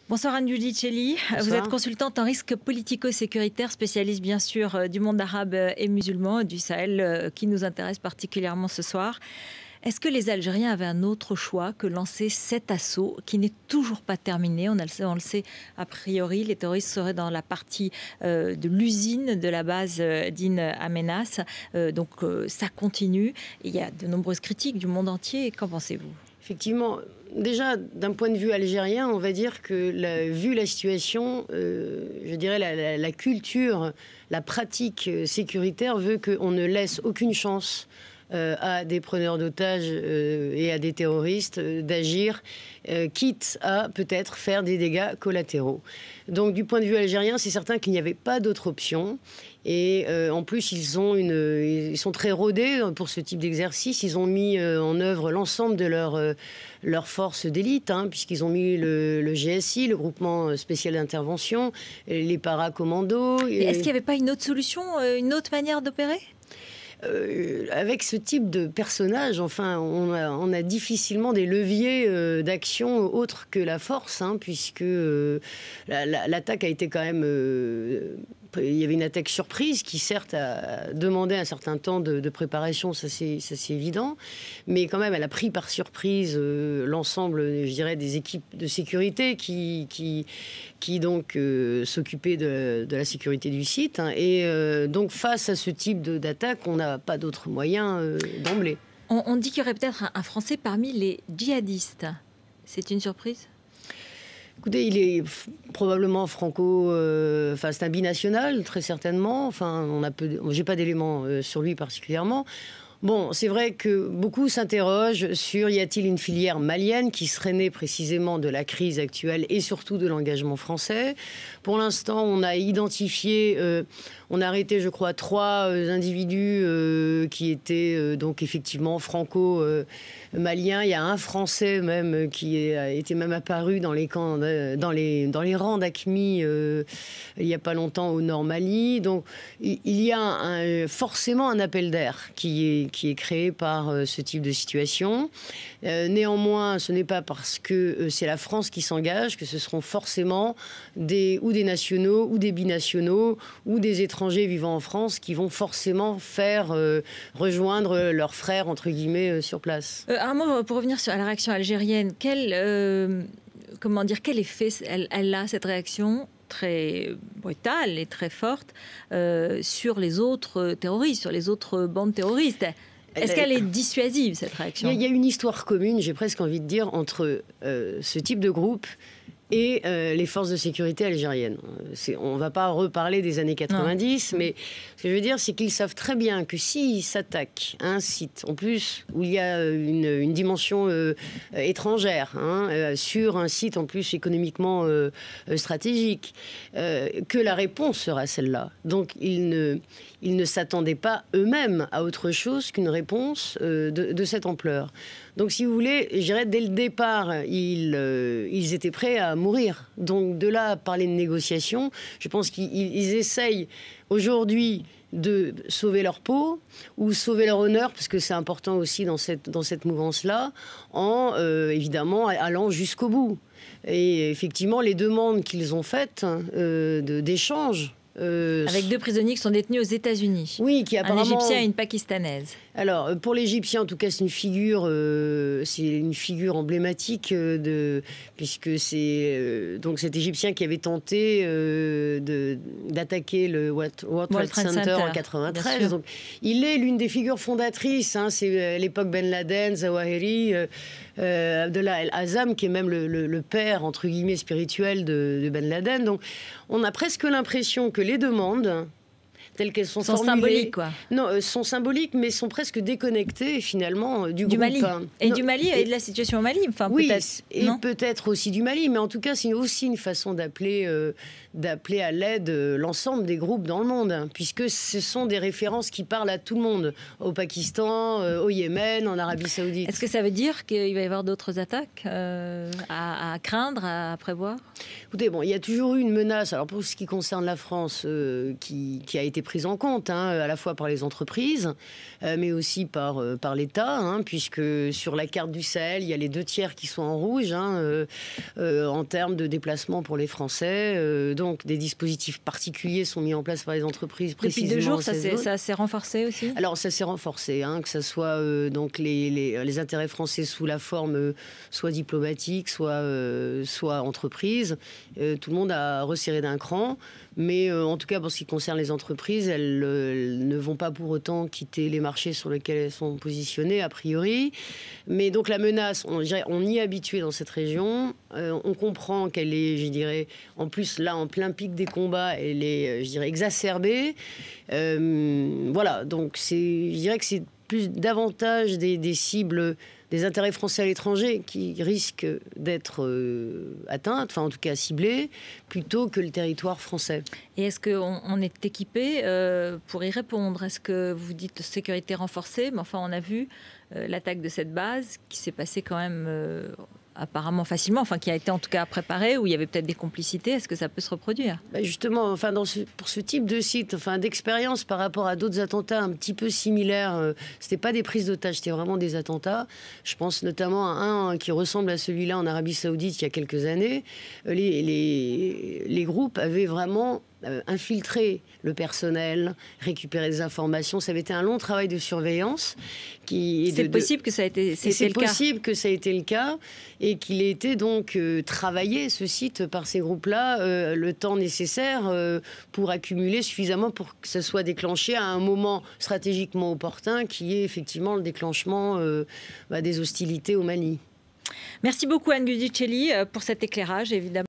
Bonsoir Anne Giudicelli, vous êtes consultante en risque politico-sécuritaire, spécialiste bien sûr du monde arabe et musulman et du Sahel qui nous intéresse particulièrement ce soir. Est-ce que les Algériens avaient un autre choix que lancer cet assaut qui n'est toujours pas terminé? On le sait a priori, les terroristes seraient dans la partie de l'usine de la base d'In Amenas. Donc ça continue. Il y a de nombreuses critiques du monde entier. Qu'en pensez-vous? Effectivement, déjà d'un point de vue algérien, on va dire que vu la situation, je dirais la culture, la pratique sécuritaire veut qu'on ne laisse aucune chance à des preneurs d'otages et à des terroristes d'agir, quitte à peut-être faire des dégâts collatéraux. Donc du point de vue algérien, c'est certain qu'il n'y avait pas d'autre option. Et en plus, ils sont très rodés pour ce type d'exercice. Ils ont mis en œuvre l'ensemble de leur force d'élite, puisqu'ils ont mis le GSI, le groupement spécial d'intervention, les paracommandos. Est-ce qu'il n'y avait pas une autre solution, une autre manière d'opérer ? Avec ce type de personnage, enfin, on a difficilement des leviers d'action autres que la force, puisque l'attaque a été quand même... il y avait une attaque surprise qui, certes, a demandé un certain temps de préparation, ça c'est évident, mais quand même, elle a pris par surprise l'ensemble, je dirais, des équipes de sécurité qui donc s'occupaient de la sécurité du site. Et donc, face à ce type d'attaque, on n'a pas d'autre moyen d'emblée. On dit qu'il y aurait peut-être un Français parmi les djihadistes. C'est une surprise ? Écoutez, il est probablement enfin, c'est un binational, très certainement. Enfin, j'ai pas d'éléments sur lui particulièrement. Bon, c'est vrai que beaucoup s'interrogent sur y a-t-il une filière malienne qui serait née précisément de la crise actuelle et surtout de l'engagement français. Pour l'instant, on a identifié, on a arrêté, je crois, 3 individus qui étaient donc effectivement franco-maliens. Il y a un Français même qui a été même apparu dans les camps, dans les rangs d'AQMI il n'y a pas longtemps au Nord Mali. Donc il y a forcément un appel d'air qui est créé par ce type de situation. Néanmoins, ce n'est pas parce que c'est la France qui s'engage que ce seront forcément des nationaux ou des binationaux ou des étrangers vivant en France qui vont forcément faire rejoindre leurs frères, entre guillemets, sur place. Un mot pour revenir sur la réaction algérienne. Quel effet elle a, cette réaction très brutale et très forte sur les autres terroristes, sur les autres bandes terroristes? Est-ce qu'elle est dissuasive, cette réaction? Il y a une histoire commune, j'ai presque envie de dire, entre ce type de groupe et les forces de sécurité algériennes. On ne va pas reparler des années 90, non. Mais ce que je veux dire, c'est qu'ils savent très bien que s'ils s'attaquent à un site, en plus, où il y a une dimension étrangère, sur un site en plus économiquement stratégique, que la réponse sera celle-là. Donc ils ne s'attendaient pas eux-mêmes à autre chose qu'une réponse de cette ampleur. Donc, si vous voulez, je dirais, dès le départ, ils étaient prêts à mourir. Donc, de là à parler de négociation, je pense qu'ils essayent aujourd'hui de sauver leur peau ou sauver leur honneur, parce que c'est important aussi dans cette mouvance-là, en évidemment allant jusqu'au bout. Et effectivement, les demandes qu'ils ont faites d'échange, avec 2 prisonniers qui sont détenus aux États-Unis. Oui, qui apparemment... Un Égyptien et une Pakistanaise. Alors, pour l'Égyptien, en tout cas, c'est une figure emblématique puisque c'est donc cet Égyptien qui avait tenté d'attaquer le World Trade Center en 93. Donc, il est l'une des figures fondatrices. C'est l'époque Ben Laden, Zawahiri, Abdullah El-Azam, qui est même le père, entre guillemets, spirituel de Ben Laden. Donc, on a presque l'impression que les demandes telles qu'elles sont formulées, symboliques, quoi. Non, sont symboliques, mais sont presque déconnectées finalement du groupe. Mali. Et non, du Mali et de la situation au Mali. Enfin, oui, et peut-être aussi du Mali, mais en tout cas, c'est aussi une façon d'appeler à l'aide l'ensemble des groupes dans le monde, puisque ce sont des références qui parlent à tout le monde, au Pakistan, au Yémen, en Arabie Saoudite. Est-ce que ça veut dire qu'il va y avoir d'autres attaques à craindre, à prévoir? Écoutez, il y a toujours eu une menace. Alors pour ce qui concerne la France, qui a été été prise en compte, hein, à la fois par les entreprises, mais aussi par l'État, hein, puisque sur la carte du Sahel, il y a les 2 tiers qui sont en rouge, hein, en termes de déplacement pour les Français. Donc, des dispositifs particuliers sont mis en place par les entreprises. Depuis 2 jours, ça s'est renforcé aussi? Alors, ça s'est renforcé, hein, que ce soit donc les intérêts français sous la forme soit diplomatique, soit entreprise. Tout le monde a resserré d'un cran. Mais en tout cas, pour ce qui concerne les entreprises, elles ne vont pas pour autant quitter les marchés sur lesquels elles sont positionnées, a priori. Mais donc la menace, on y est habitué dans cette région. On comprend qu'elle est, je dirais, en plus là, en plein pic des combats, elle est, je dirais, exacerbée. Voilà, donc je dirais que c'est davantage des cibles, des intérêts français à l'étranger qui risquent d'être atteintes, enfin en tout cas ciblées, plutôt que le territoire français. Et est-ce qu'on est équipé pour y répondre? Est-ce que vous dites sécurité renforcée? Mais enfin, on a vu l'attaque de cette base qui s'est passée quand même apparemment facilement, enfin qui a été en tout cas préparée, où il y avait peut-être des complicités. Est-ce que ça peut se reproduire? Justement, enfin, pour ce type de site, enfin, d'expérience par rapport à d'autres attentats un petit peu similaires, c'était pas des prises d'otages, c'était vraiment des attentats. Je pense notamment à un qui ressemble à celui-là en Arabie Saoudite il y a quelques années. Les groupes avaient vraiment infiltrer le personnel, récupérer des informations. Ça avait été un long travail de surveillance. C'est possible que ça ait été le cas. C'est possible que ça ait été le cas et qu'il ait été donc travaillé, ce site, par ces groupes-là, le temps nécessaire pour accumuler suffisamment pour que ça soit déclenché à un moment stratégiquement opportun, qui est effectivement le déclenchement des hostilités au Mali. Merci beaucoup Anne Guidicelli pour cet éclairage, évidemment.